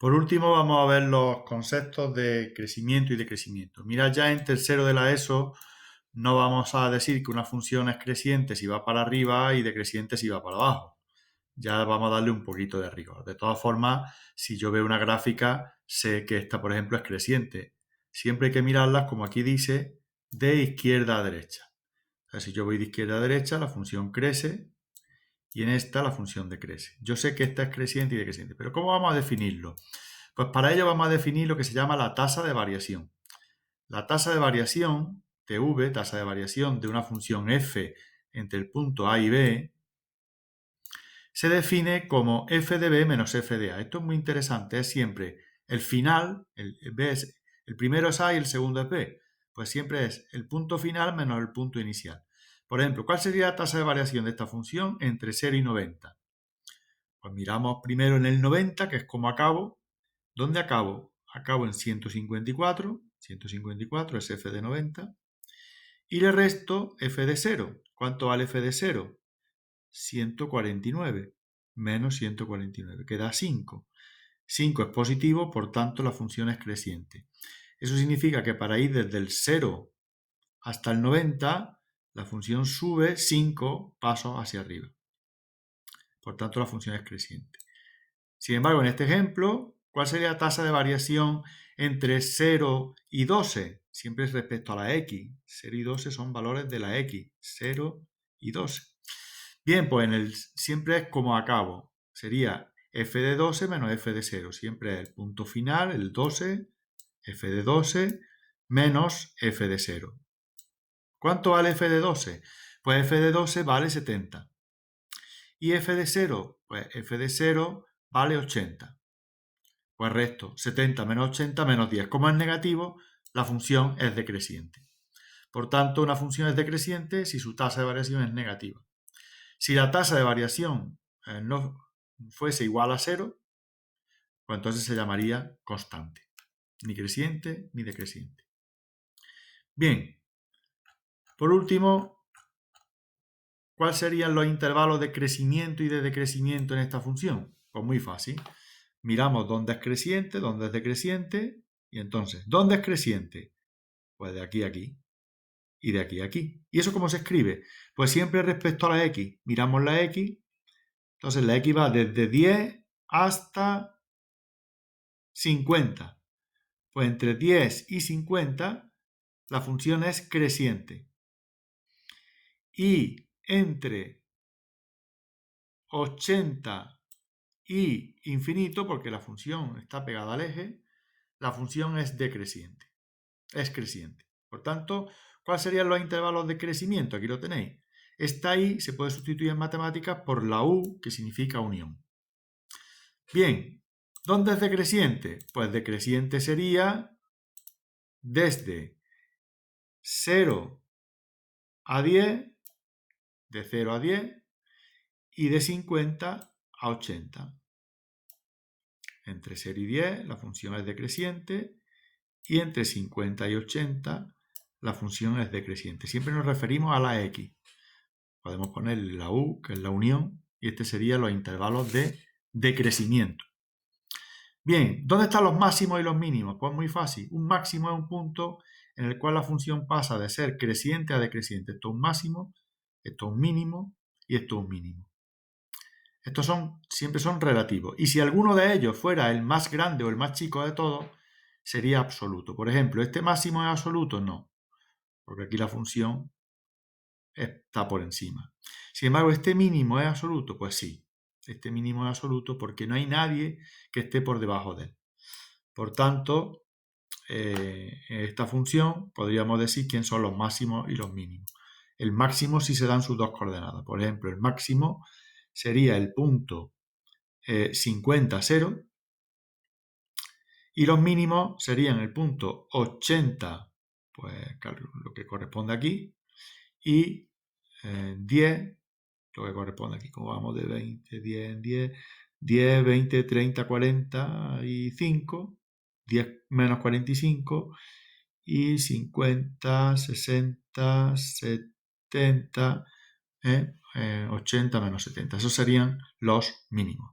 Por último, vamos a ver los conceptos de crecimiento y decrecimiento. Mira, ya en tercero de la ESO no vamos a decir que una función es creciente si va para arriba y decreciente si va para abajo. Ya vamos a darle un poquito de rigor. De todas formas, si yo veo una gráfica, sé que esta, por ejemplo, es creciente. Siempre hay que mirarlas, como aquí dice, de izquierda a derecha. O sea, si yo voy de izquierda a derecha, la función crece y en esta la función decrece. Yo sé que esta es creciente y decreciente, pero ¿cómo vamos a definirlo? Pues para ello vamos a definir lo que se llama la tasa de variación. La tasa de variación, TV, tasa de variación de una función f entre el punto A y B, se define como f de b menos f de a. Esto es muy interesante, es siempre el final, el primero es a y el segundo es b. Pues siempre es el punto final menos el punto inicial. Por ejemplo, ¿cuál sería la tasa de variación de esta función entre 0 y 90? Pues miramos primero en el 90, que es como acabo. ¿Dónde acabo? Acabo en 154. 154 es f de 90. Y le resto f de 0. ¿Cuánto vale f de 0? 149 menos 149, que da 5. 5 es positivo, por tanto la función es creciente. Eso significa que para ir desde el 0 hasta el 90, la función sube 5 pasos hacia arriba. Por tanto, la función es creciente. Sin embargo, en este ejemplo, ¿cuál sería la tasa de variación entre 0 y 12? Siempre es respecto a la x. 0 y 12 son valores de la x. 0 y 12. Bien, pues siempre es como acabo. Sería f de 12 menos f de 0. Siempre es el punto final, el 12, f de 12 menos f de 0. ¿Cuánto vale f de 12? Pues f de 12 vale 70. ¿Y f de 0? Pues f de 0 vale 80. Pues resto, 70 menos 80 menos 10. Como es negativo, la función es decreciente. Por tanto, una función es decreciente si su tasa de variación es negativa. Si la tasa de variación no fuese igual a 0, pues entonces se llamaría constante. Ni creciente ni decreciente. Bien. Por último, ¿cuáles serían los intervalos de crecimiento y de decrecimiento en esta función? Pues muy fácil. Miramos dónde es creciente, dónde es decreciente, y entonces, ¿dónde es creciente? Pues de aquí a aquí, y de aquí a aquí. ¿Y eso cómo se escribe? Pues siempre respecto a la x. Miramos la x, entonces la x va desde 10 hasta 50. Pues entre 10 y 50 la función es creciente. Y entre 80 y infinito, porque la función está pegada al eje, la función es decreciente. Es creciente. Por tanto, ¿cuáles serían los intervalos de crecimiento? Aquí lo tenéis. Esta I se puede sustituir en matemáticas por la U, que significa unión. Bien, ¿dónde es decreciente? Pues decreciente sería desde 0 a 10, de 0 a 10, y de 50 a 80. Entre 0 y 10 la función es decreciente y entre 50 y 80 la función es decreciente. Siempre nos referimos a la x. Podemos poner la u, que es la unión, y este serían los intervalos de decrecimiento. Bien, ¿dónde están los máximos y los mínimos? Pues muy fácil. Un máximo es un punto en el cual la función pasa de ser creciente a decreciente. Esto es un máximo, esto es un mínimo y esto es un mínimo. Estos siempre son relativos. Y si alguno de ellos fuera el más grande o el más chico de todos, sería absoluto. Por ejemplo, ¿este máximo es absoluto? No, porque aquí la función está por encima. Sin embargo, ¿este mínimo es absoluto? Pues sí, este mínimo es absoluto porque no hay nadie que esté por debajo de él. Por tanto, esta función podríamos decir quién son los máximos y los mínimos. El máximo si se dan sus dos coordenadas. Por ejemplo, el máximo sería el punto 50, 0, y los mínimos serían el punto 80, pues lo que corresponde aquí, y 10, lo que corresponde aquí, como vamos de 20, 10 en 10, 10, 20, 30, 45, 10 menos 45, y 50, 60, 70, 80 menos 70. Esos serían los mínimos.